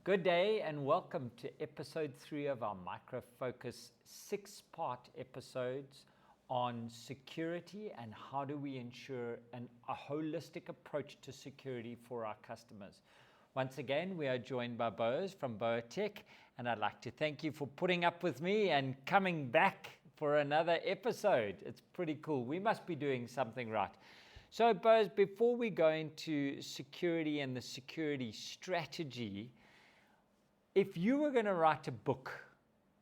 Good day and welcome to episode 3 of our Micro Focus 6-part episodes on security and how do we ensure a holistic approach to security for our customers. Once again, we are joined by Boaz from BoaTech, and I'd like to thank you for putting up with me and coming back for another episode. It's pretty cool. We must be doing something right. So Boaz, before we go into security and the security strategy, if you were going to write a book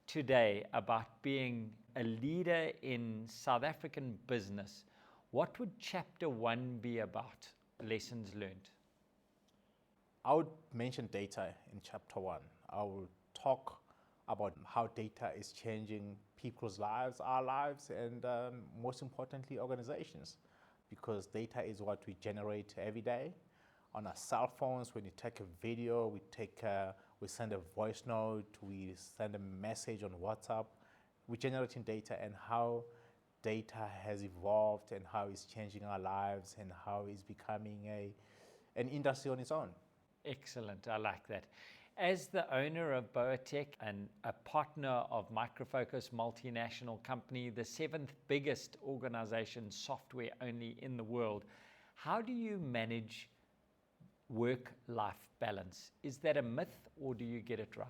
today about being a leader in South African business, what would chapter 1 be about? Lessons learned. I would mention data in chapter 1. I will talk about how data is changing people's lives, our lives, and most importantly, organizations. Because data is what we generate every day on our cell phones. When you take a video, we send a voice note, we send a message on WhatsApp. We're generating data, and how data has evolved and how it's changing our lives and how it's becoming an industry on its own. Excellent, I like that. As the owner of BoaTech and a partner of Micro Focus multinational company, the 7th biggest organization software only in the world, how do you manage work-life balance? Is that a myth or do you get it right?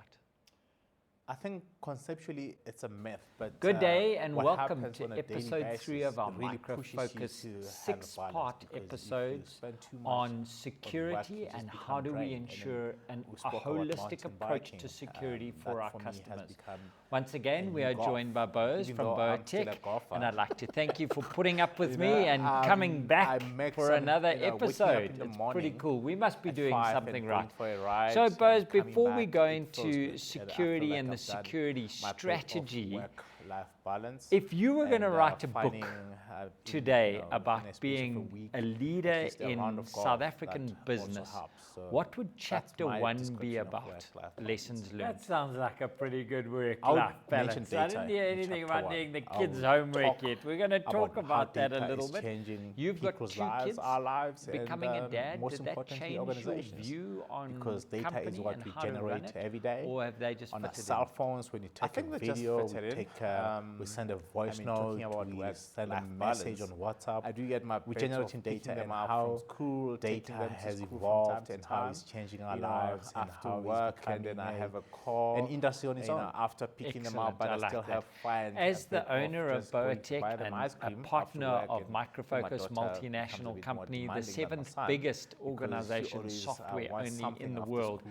I think conceptually it's a myth, but good day and welcome to episode 3 of our Micro Focus 6-part episodes on security and how do we ensure a holistic approach to security for our customers. Once again, we are joined by Boaz from BoaTech, and I'd like to thank you for putting up with me and coming back for another episode. It's pretty cool. We must be doing something right. So Boaz, before we go into security and the security strategy, if you were going to write a book today about being a leader in South African business, what would chapter 1 be about? Lessons learned. That sounds like a pretty good work-life balance. I didn't hear anything about doing the kids' homework yet. We're going to talk about that a little bit. You've got 2 kids. Our lives, becoming a dad, did that change your view on because data is what we generate every day, or have they just on our cell phones? When you take a video, we send a voice note, we send a message on WhatsApp. I do get my we're generating data and how school, data has evolved and how it's changing our lives and how work, and then I have a call, an industry on its own. After picking them up, but I still have fun. As the owner of BoaTech and a partner of Micro Focus multinational company, the 7th biggest organization software only in the world,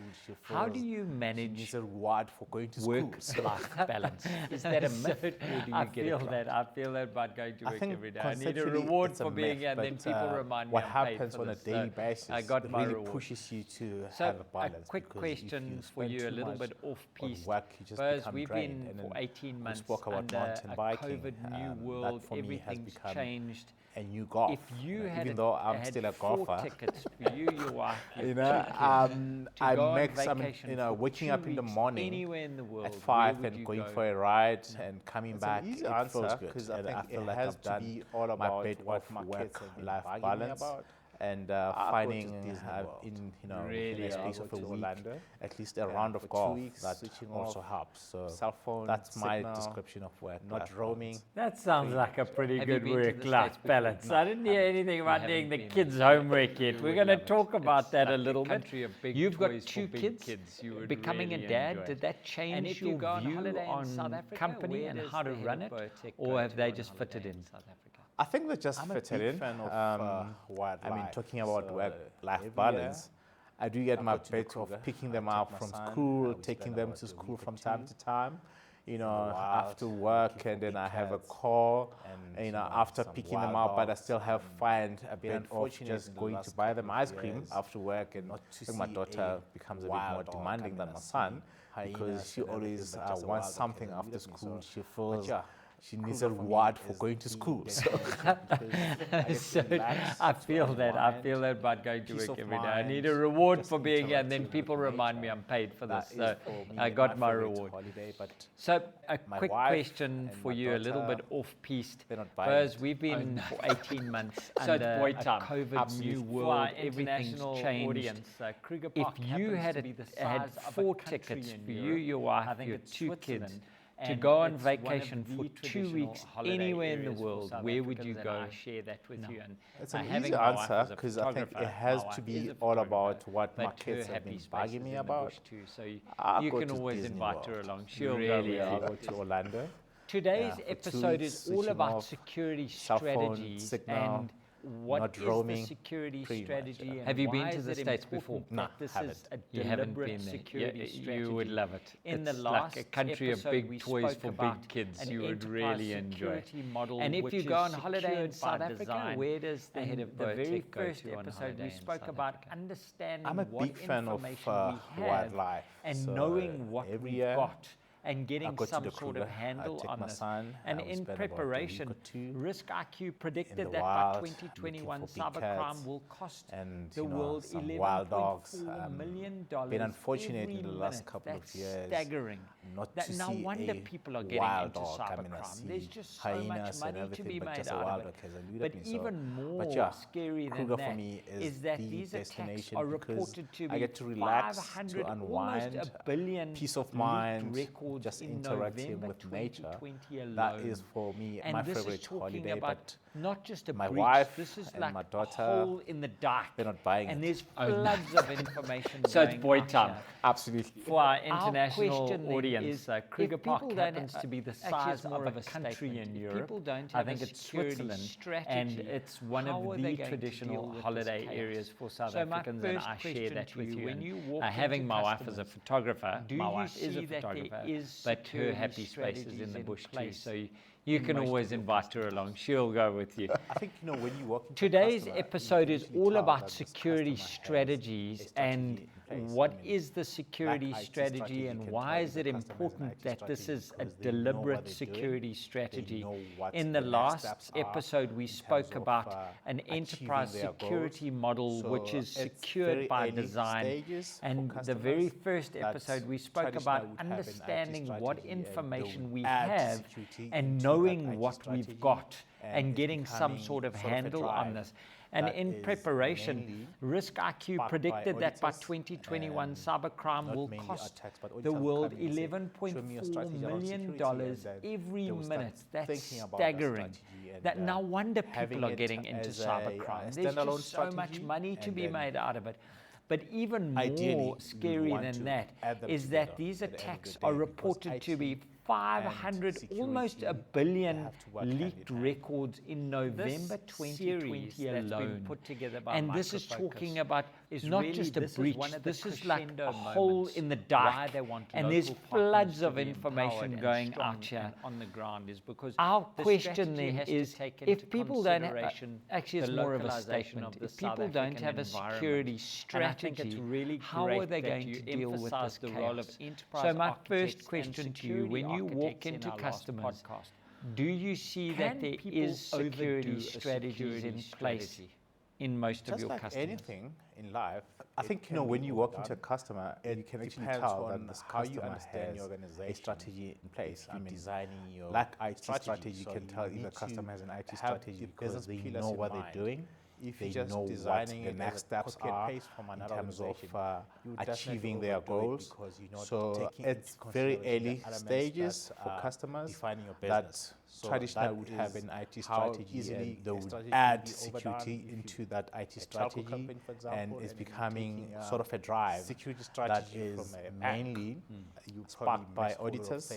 how do you manage work-life balance? Is that a myth, or do you get it right? I feel that about going to work every day. I need a reward for being here, and then people remind me what happens on a daily basis. I got my really reward. Pushes you to have a balance. A quick question for you, a little bit off-piste. Because we've been for 18 months under a COVID new world, everything's changed. And you golf. If you had even though I'm still a golfer, 4 tickets for you, your wife, you know, I make some, waking up in the morning anywhere in the world, at 5 and going for a ride and coming back. Easy it feels good because I feel like has I've done to be all about my bit of work-life balance. And finding in a space of a week, at least a round of golf that also helps. So cell phone, that's my signal, description of work. not roaming. That sounds like a pretty good work-life balance. I didn't hear anything about doing the kids' homework yet. We're going to talk about that a little bit. You've got 2 kids. Becoming a dad, did that change your view on company and how to run it, or have they just fitted in? I think they just fitted in. Talking about work-life balance, I do get my bit of picking them up from school, taking them to school from time to time, after work, and then I have a call, after picking them up, but I still have find a bit of just going to buy them ice cream after work, and my daughter becomes a bit more demanding than my son, because she always wants something after school. She feels she needs a reward for going to school. So I feel that about going to work every day. I need a reward for being here, and then people remind me I'm paid for this. So I got my reward. So a quick question for you, a little bit off-piste, because we've been for 18 months under a COVID new world, everything's changed. If you had 4 tickets for you, your wife, your 2 kids, to go on vacation for 2 weeks anywhere in the world, where would you go? I share that with you. And it's an easy answer, because I think it has to be all about what my kids have been bugging me about. So you can always invite her along. She'll I'll go to Orlando. Today's episode is all about security strategies and what is the security strategy. Have you been to the States before? No, this haven't. is a You haven't been deliberate there. security strategy. You would love it. In It's the last like a country of big we toys spoke for about big kids. an You would enterprise really enjoy. security model, And if which you is go on holiday in secured South by Africa, design. where does the head of the very BoaTech go first to on episode holiday we in spoke South about Africa? understanding I'm a what big fan of information we have wildlife. and So knowing what every we've year got and getting go to some the sort of Kruger, handle take on my this. son, And I will in spend about a week preparation, or 2 Risk IQ predicted the that wild, by looking 2021 for big cybercrime cats will cost and the world some wild dogs. $11.4 million Been unfortunate every in the last minute. couple That's of years staggering. not That to no see wonder a people are getting wild into dog. I mean, I cybercrime. see There's just so much hyenas and money to everything, be but made just a out wild of dog it. has eluded But me. even more but yeah, scary than Kruger that for me is that the these attacks destination are because reported to be I get to relax, 500, to unwind, almost a billion peace of leaked mind, records just in interacting November with nature. 2020 alone. That is for me And my this is favorite talking holiday. about But not just a my breach, wife this is and like my daughter, a hole in the dark. they're not buying and it. there's floods of information So it's going boy out time. here. Absolutely. For our international question then audience, is, Kruger if Park people don't happens to be the actually, size it's more of a statement. country in If Europe. people don't I have think a it's security Switzerland, strategy, and it's one how of are they the going to traditional deal with this holiday chaos? areas for South So my Africans, and first I share question that to with you, you. when And, you walk having into my wife as a customers, photographer, do my you wife is see a that there photographer, is but her security happy space is strategies in the in bush too. place So you can most always of your invite her along. She'll go with you. I think when you walk into Today's a customer, episode you is can usually all tell about that this security customer has a strategies strategy and in place. what I mean, is the security IT strategy strategy and can why tell is the it customer has an important IT that this strategy is a because they know what deliberate they're security doing. strategy. They know what In the the next last steps are episode, we in spoke terms of, about an achieving enterprise their security goals. model So which is it's secured very by early design. stages for And the very customers first that episode, we spoke traditionally about would have an IT understanding what strategy and information they'll we add have security and into that knowing IT what strategy, we've got and it's getting some becoming sort of a handle on drive this. And that in is preparation, mainly Risk IQ sparked by predicted that by auditors 2021, and cybercrime not will mainly cost attacks, but the auditors world come in and say, "Show me your $11.4 strategy around million security," and then every they will start minute. That's thinking about that staggering. strategy and, That no wonder having people are it getting into as a cybercrime. There's standalone just so much strategy, money to and be then made out of it. But even ideally, more we scary want than to that add them is together that these at the end of the attacks day, are because reported to be IT 500, and almost a security, billion they have to work hand in leaked hand. records in November 2020 that's been alone. put together by And this is Microfocus talking about is not really- just a this is breach, one of the this is like crescendo a hole moments in the why dark. they want And there's local partners floods to of be empowered information and going strong out here. and on the ground is because Our the question strategy then has to is, take if into people don't consideration actually it's the more of a localization statement, of the if people South don't African have a environment. security And I think it's strategy, really how great are they that going you to deal with emphasize this the role of chaos? enterprise So my architects first and question to you, security when you walk architects in into our last customers, podcast. do you see Can that there people is security overdo a strategies security in place strategy? in most of Just your like customers? anything in life, I think when you walk into a customer, you can actually tell that this how you understand your organization, a strategy in place. I mean, designing your IT strategy, you can tell if the customer has an IT strategy because they know what they're doing. If they know what the next steps are in terms of achieving their goals. So it's very early stages for customers that traditionally would have an IT strategy and they would add security into that IT strategy, and it's becoming sort of a drive that is mainly sparked by auditors,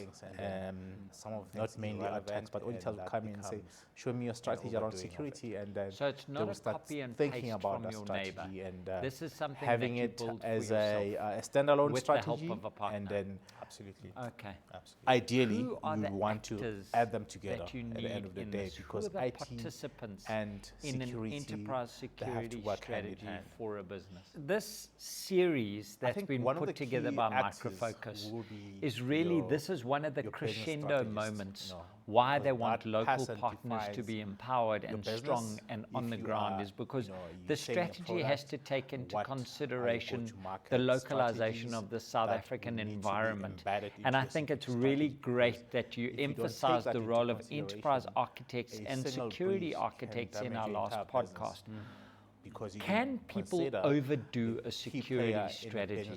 not mainly attacks, but auditors will come in and say, show me your strategy around security, and then So it's they not will a start copy and thinking paste about from that your strategy neighbor. and This is something having that you it build for as yourself a standalone with the help strategy, of a partner. and then absolutely, Okay. ideally, Who are we the want to actors add them together that you at the need end of the in day, this? Who because are the IT participants and in an security, enterprise they have to security work hand in strategy hand. for a business? This series I that's think been one of put the together key by axes Microfocus will be is really, your- this is one of the your business crescendo strategist, moments why they want local partners to be empowered and strong and on the ground is because the strategy has to take into consideration the localization of the South African environment. And I think it's really great that you emphasize the role of enterprise architects and security architects in our last podcast. Can people overdo a security strategy?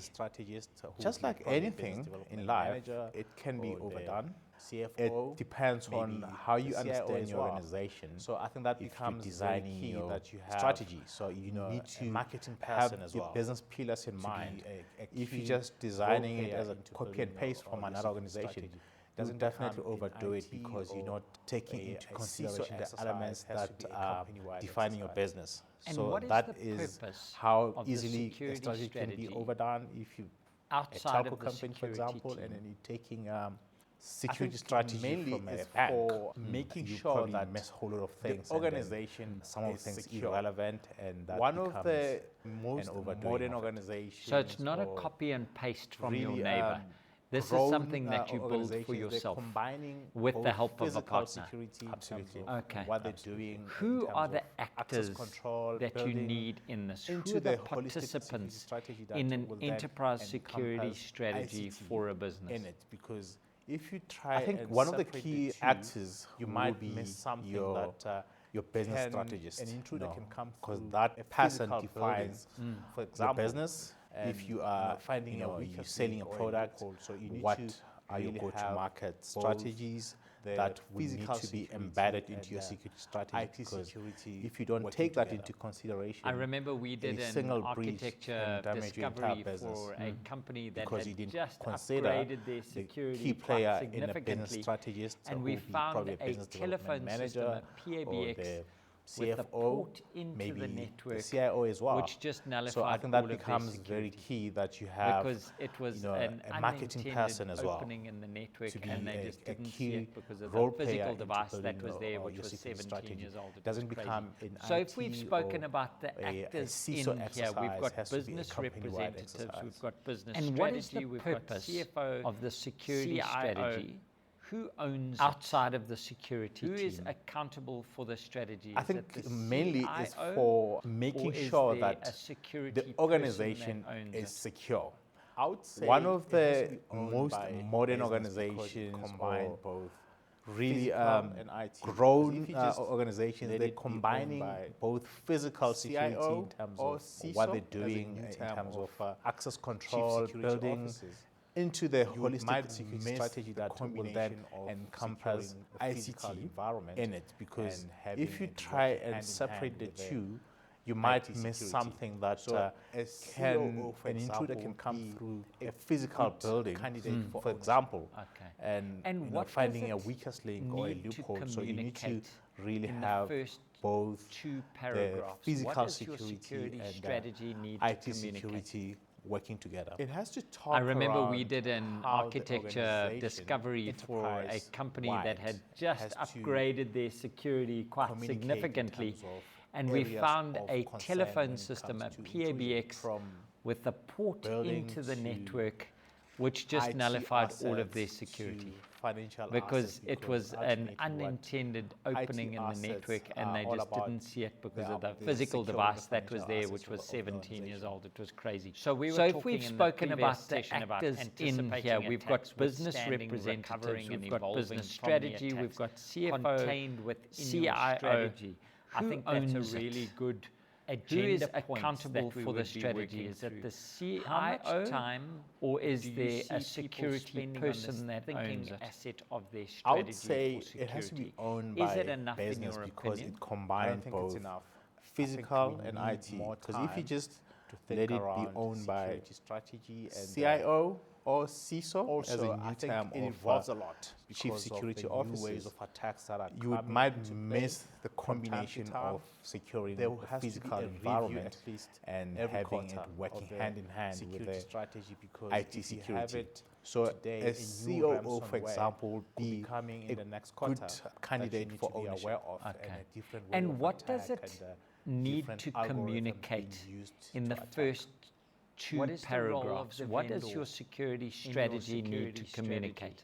Just like anything in life, it can be overdone. It depends on how you understand your organization. So I think that becomes designing your strategy. So you need to have your business pillars in mind. If you're just designing it as a copy and paste from another organization, you definitely overdo it because you're not taking into consideration the elements that are defining your business. So that is how easily a strategy can be overdone. If you outside a telco of the company, for example, team. and then you're taking security strategy mainly from a bank, for making sure that miss a whole lot of things. The organization, some of the things irrelevant, and that one of the most modern organizations. So it's not a copy and paste from your neighbor. This is something that you build for yourself with the help of a partner. Absolutely. Okay. What they're doing. Who are the actors control, that you need in this? Who are the participants in an enterprise security strategy for a business? In it, because if you try, I think one of the key actors you might miss something that your business strategist, an intruder can come because that person defines, for example, your business. If you are finding you're selling a product, so you need what are your go-to-market strategies that will need to be embedded into your security strategy? Because if you don't take that into consideration, I remember we did an architecture discovery for a company that had just upgraded their security quite significantly, and we found a telephone system, a PABX, with the port into the network, the CIO as well, which just nullified. So I think that becomes very key that you have, because it was a marketing person as well, opening in the network, and they just didn't see key it because of role the physical player device into that was building there, which your was security 17 strategy. years old. It Doesn't was become crazy. an So IT if we've spoken about the actors CISO in here, we've got exercise has to be a business company-wide representatives, exercise. we've got business And strategy, what is the we've purpose got CFO of the security CIO, strategy? Who owns Outside of the security Who team? is accountable for the strategy? I Is think it the mainly CIO, is for making or is sure there that a security the person organization that owns is it? secure. I would say one of the most modern organizations combine both really grown organizations. They're combining both physical security in terms of what they're doing in terms of access control, building into the holistic security strategy that will then encompass ICT environment in it. Because if you try and separate the two, you might miss something that an intruder can come through a physical building, for example, and finding a weakest link or a loophole. So you need to really have both the physical security and strategy need IT to security working together. It has to talk. I remember we did an architecture discovery for a company that had just upgraded their security quite significantly, and we found a telephone system, a PABX, with a port into the network, which just nullified all of their security, because it was an unintended opening in the network, and they just didn't see it because of the physical device that was there, which was 17 years old. It was crazy. So if we've spoken about the actors in here, we've got business representatives, we've got business strategy, we've got CFO contained within CIO. Strategy. I think that's a really good agenda. Who is accountable for the strategy? Is it the CIO, or is there a security person that owns it? Asset of their strategy? I would say it has to be owned by business, because it combines both physical and IT. Because if you just let it be owned by CIO or CISO, also as a new term, it involves a lot. Chief Security Officers, of attacks that are you might miss the combination of securing the physical environment and having it working hand in hand with the strategy, because IT security. So a COO, for example, would be a good candidate for ownership. And what does it need to communicate in the first two paragraphs? What does your security strategy need to communicate?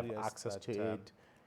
have access to it.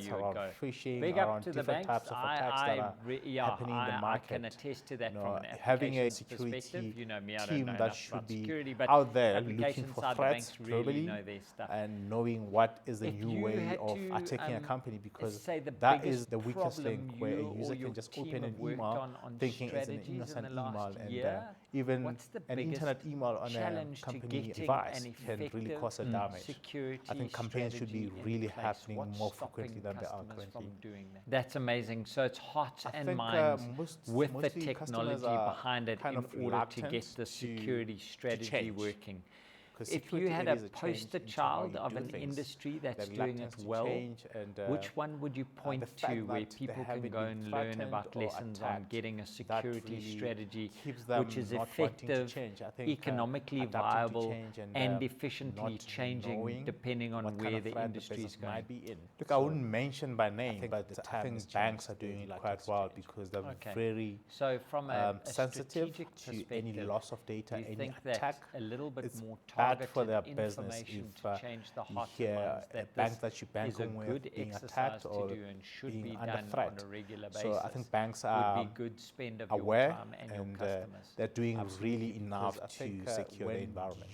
threats you would around go. phishing, Big up around to the different banks. types of attacks that are happening in the I market. can attest to that You from know, an having a applications security perspective. You know me, I don't team know that enough should about be security, but out there looking application for side, the threats banks really globally know their stuff. and knowing what is the If new you way had of to, attacking a company, because say the that biggest is the weakest problem link where a you or user your can just team open have an worked email on thinking it's an strategies in innocent the email, last and year? even What's the an biggest internet email on a challenge to company getting device an can really effective cause a damage. security I think campaigns should be strategy in really place? happening What's more stopping frequently than they are customers currently. from doing that? That's amazing. So it's hearts I and think, minds with the mostly technology customers are behind it kind in of order to reluctant get the security strategy change. working. 'Cause If you security, had it a is a change poster into how child you of do an things. industry that's The doing it reluctance to well, change and, which one would you point the fact to where that they people can haven't go been and learn threatened about or lessons on attacked, getting a that security really strategy keeps them which is not wanting to effective, change. I think, economically adapting to viable, change and efficiently not changing knowing depending on what kind where of the threat industry is business going? might be in. Look, I wouldn't mention by name, but I think banks are doing it quite well because they're very So from a sensitive strategic to any perspective, loss of data, do you any think attack. that a little bit It's more bad targeted for their business information if to change the you hearts hear and minds a that bank this that you bank is a on with good being exercise attacked to or do and should being be under done threat. on a regular basis? So I think banks are would be good spend of aware your time and your customers. they're doing Absolutely, really because enough I to think, secure the when environment.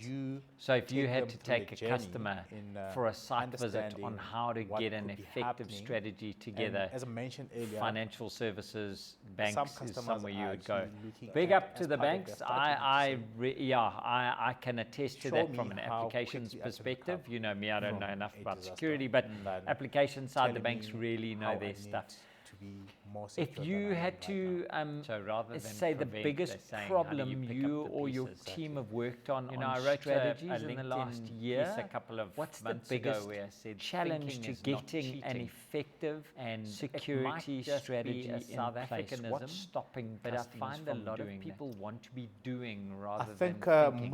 So if you take had them to through the take a journey customer in, for a site visit on understanding how to what get an could be effective happening, strategy And together, as I mentioned earlier, financial services, banks some is customers somewhere you are would go. actually looking Big at up as to the part of their banks. strategy to say, I can attest to show that me from an how applications quickly I can perspective. recover You know me, I don't from know enough a about disaster. security, but Than application side, the telling banks me really how know I their need stuff. to be more If secure you than I am had right to now. so rather than say the prevent, biggest they're saying, problem how do you pick up the or your pieces? team have worked on, You know, I wrote strategies a in the last LinkedIn year. piece a couple of What's the months biggest ago where I said challenge thinking to is not getting an cheating. effective And security it might just strategy be a in South place? Africanism, What's stopping but I customers find a from lot doing of that? people want to be doing I rather think than thinking.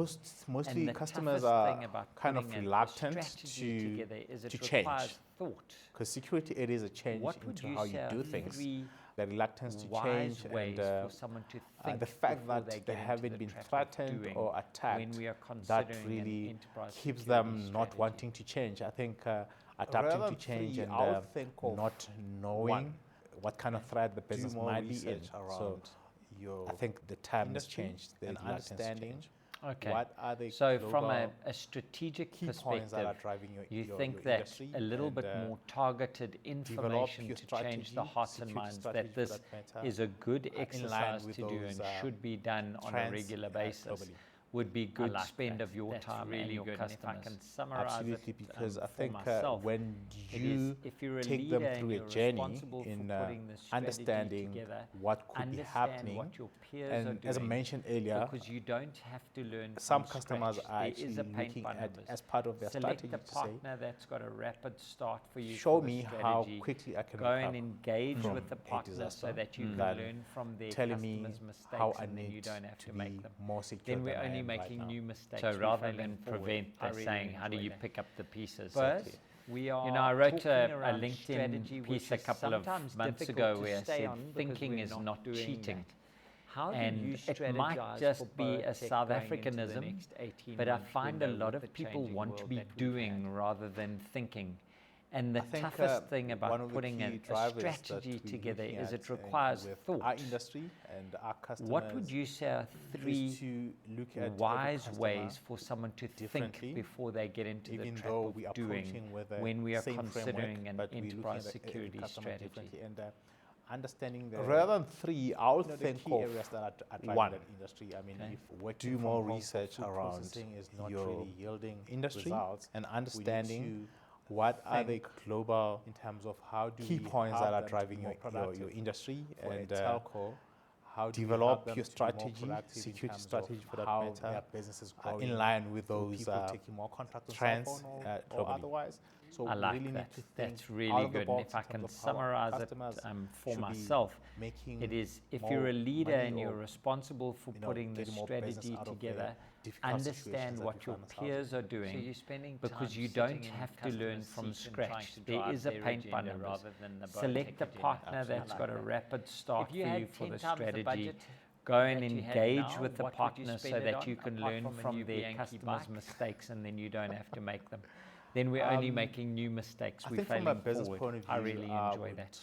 mostly And the customers toughest are thing about kind of putting a reluctant strategy to together is it change. requires thought. Because security, it is a change What would into you how say you are do things. three The reluctance to wise change ways and for someone to think the fact before that they they get into haven't the been trap of threatened doing or attacked, when we are that considering an really enterprise keeps security them not strategy? wanting to change. I think adapting Rather to change three, and I would think of not knowing what kind of threat the do business more might be in. research So around your I think the time has industry changed. The and reluctance to understanding change. Okay. what are the So from a global strategic key points perspective, that are driving you your think that industry a little and, bit more targeted information your to change the strategy, hearts and security minds, strategy that for this that matter, is a good in line exercise with to do those, and should be done on a trends, regular basis, globally. would be good like spend that. of your That's time really and your good. And if customers. I can summarize Absolutely, it, because I for think myself, when it is you if you're a take them leader and through a you're journey responsible for in putting the strategy understanding together, what could be understand happening, what your peers are and as I doing, mentioned earlier, because you don't have to learn some from customers scratch. are There actually is a paint looking by at numbers. as part of their Select strategy a to say, partner that's got a rapid start for you. show for the me how strategy. quickly I can Go and recover engage from with the a partner so disaster that you can than learn from their telling me customers' mistakes how I and then you need don't have to to be make them. more secure Then we're than I only am right making now. new mistakes. So We're rather failing than forward. prevent, I they're really saying, how do enjoy you that. pick up the pieces? But Exactly. we are You know, I wrote talking a around LinkedIn strategy, piece which a is couple of sometimes months difficult ago to where I stay said on because thinking we're is not doing cheating. that. How do And you it might strategize just for be a BoaTech South going into the Africanism, next 18 but I months find a window lot with of the people changing want to world be that we've doing had? rather than thinking. And the I think, toughest thing one about of the putting key a drivers that strategy we're together looking is at it requires with thought. our industry and our customers. What would you say are is three to look at every wise customer ways for someone to think differently, before they get into the even trap though of we are doing approaching with the when we are same considering framework, an but we're looking enterprise at every security customer strategy? differently and understanding the rather than three, I would the think key of areas that are driving one. that industry. I mean, Okay. if working Do from more home for research food around processing is not your really yielding industry results, and we need understanding to what are the think global in terms of how do key we points help that are them to driving be more your productive industry for and a telco. How do we develop help them your to be more strategy, productive in security terms strategy of for that how matter, their business is growing in line with through those people taking more contracts on trends cell phone or globally. otherwise. So I we like really need that. to think That's out really of the good. And box if I in can terms of how our summarize it customers for should be myself, making it is if more you're a leader money and you're or, responsible for putting the getting more business strategy out of the together, difficult situations understand that what we your find ourselves peers in. are doing. So you're spending because time you sitting don't in have to customer learn from seat and trying scratch. to There drive is a their paint by agenda numbers. rather than the Select BoaTech a agenda. partner that's Like got a that. rapid start If you for had you for 10 the times the strategy. budget Go and that you had engage now, with the what would you partner so spend it that on, you can apart learn from a from new their Bianchi customers' bike? mistakes and then you don't have to make them. Then we're only making new mistakes. I We're think from a failing business forward. point of view, I really I enjoy would that.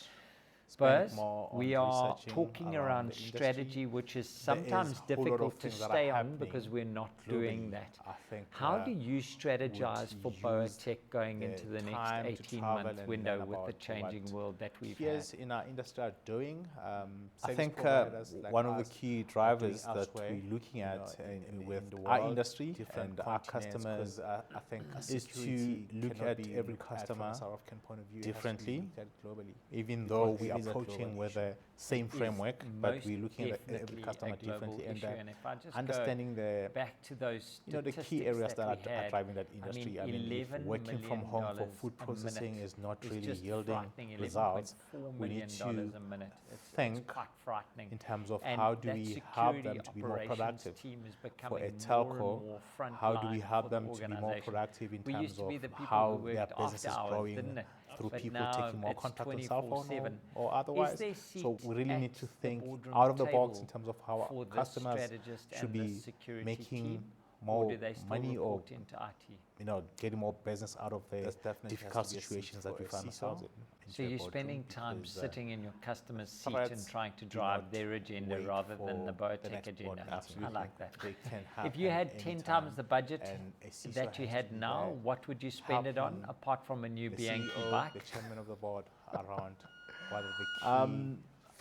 Buzz, more on we are researching talking around around the industry. strategy, which is There sometimes is a whole lot difficult of to things that are stay on happening because we're not doing globally. that. I think How do you strategize for use BoaTech going the into the next time to 18-month travel and window learn with the about changing what world that we've had? peers in our industry are doing. I Service think providers like one of the us key are doing drivers that elsewhere, we're looking at with the our world, industry different and our continents, customers 'cause, I think is to security look cannot at be every looked at from a customer South African point of view. It has to be differently, looked at globally. even though Because we're it is a global approaching with issue. the same It is framework, but most we're looking at every definitely customer a global differently and issue. And if I just understanding the back to those the key statistics areas that we are had, driving that I industry. mean, I mean, if $11 working from million home for food a processing minute is not is really just yielding frightening. results, $11.4 we million need to a minute. It's think quite frightening. in terms of And how do that we help them security to be more operations productive. team is For a becoming more and telco, more how do we frontline help for the them to be more organization. productive in We terms used to be of the people how who their worked business after is hours, growing didn't it? through But people now taking more it's contact on cell phone 24/7. or otherwise. Is there So seat we really need at to the think boardroom out of the box table in terms of how for our this customers strategist should and this be security making team, more or do they still money or report into IT? getting more business out of the There's definitely difficult has to be a seat situations that for we a find CISO ourselves in. So you're spending time because, sitting in your customer's seat threats and trying to do drive not their agenda wait rather than the for the BoaTech next board agenda. meeting. I like that. They can If you happen had 10 anytime, times the budget and a CISO that you has had to be now, there what would you spend it on helping apart from a new the Bianchi CEO, bike? the chairman of the board around what are the key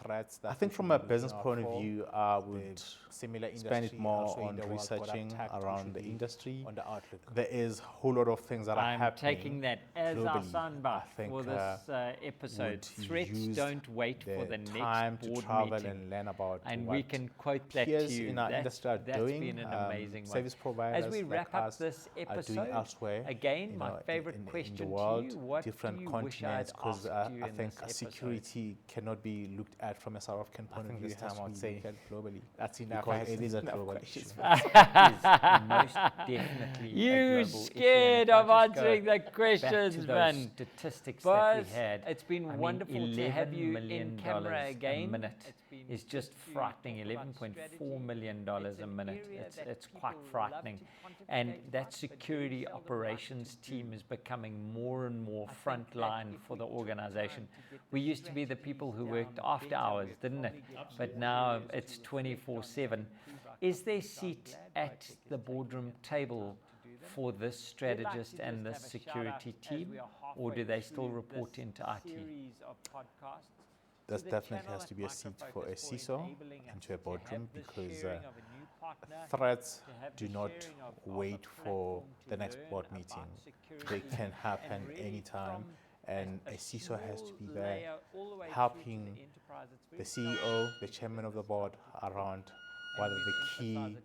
threats that I think we from should a be business looking out point of for. view, I The would similar spend it industry more elsewhere in on the world got researching attacked. We around should the be industry. on the outlook. There is a whole lot of things that are I'm happening. taking that as our globally. soundbite I think, for this episode. would Threats use don't wait for the time next to board travel meeting. and learn about And what we can quote that to peers you. in our industry are That's doing. been an amazing one. Service providers As we like wrap up us this are doing episode, elsewhere. again, my favorite in question the world, to you, what different do you wish I had continents, because asked you I in think this episode? security cannot be looked at from a South African point of view. this time I would say globally. that's enough. Because I it is a enough global questions issue. for Is most definitely a You global issue. scared And if of I just go answering the back to questions, those man. statistics Buzz, that we had. it's been I mean, wonderful to have $11 you in million camera again. a minute is just frightening. $11.4 million a minute. It's quite frightening. And that security operations team is becoming more and more frontline for the organization. We used to be the people who worked after hours, didn't it? But now it's 24/7. Is there seat at the boardroom table for this strategist and this security team, or do they still report into IT? There definitely has to be a seat for a CISO into a boardroom, because threats do not wait for the next board meeting. They can happen anytime, and a CISO has to be there helping the CEO, the chairman of the board around what are the key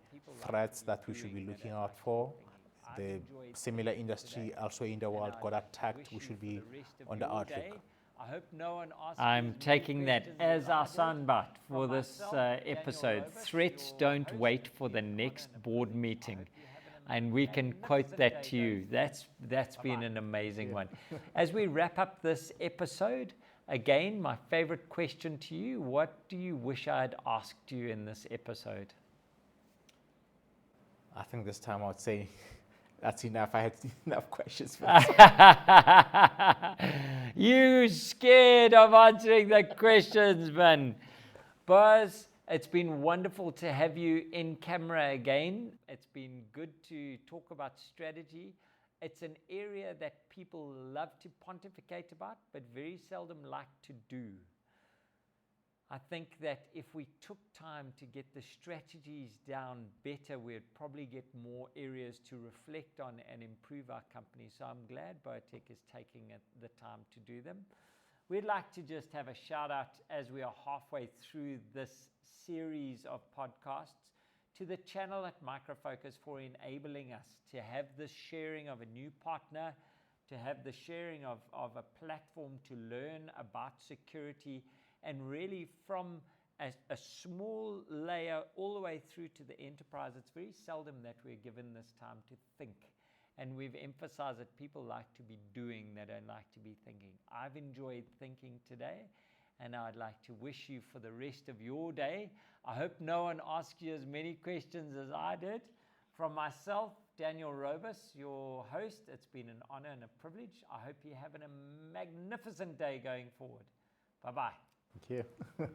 threats that we should be looking out for. The similar industry elsewhere in the world got attacked. We should be on the outlook. I hope no one asks I'm you taking that questions as our about it. soundbite for this episode. Threats don't wait for the next board meeting. And we can quote that to you. That's been an amazing one. As we wrap up this episode, again, my favorite question to you, what do you wish I had asked you in this episode? I think this time I would say that's enough. I had enough questions for You scared of answering the questions, man. Buzz, it's been wonderful to have you in camera again. It's been good to talk about strategy. It's an area that people love to pontificate about, but very seldom like to do. I think that if we took time to get the strategies down better, we'd probably get more areas to reflect on and improve our company. So I'm glad BoaTech is taking the time to do them. We'd like to just have a shout out as we are halfway through this series of podcasts to the channel at Microfocus for enabling us to have this sharing of a new partner, to have the sharing of a platform to learn about security, and really from a small layer all the way through to the enterprise. It's very seldom that we're given this time to think. And we've emphasized that people like to be doing, they don't like to be thinking. I've enjoyed thinking today, and I'd like to wish you for the rest of your day. I hope no one asked you as many questions as I did. From myself, Daniel Robus, your host, it's been an honor and a privilege. I hope you have a magnificent day going forward. Bye-bye. Thank you.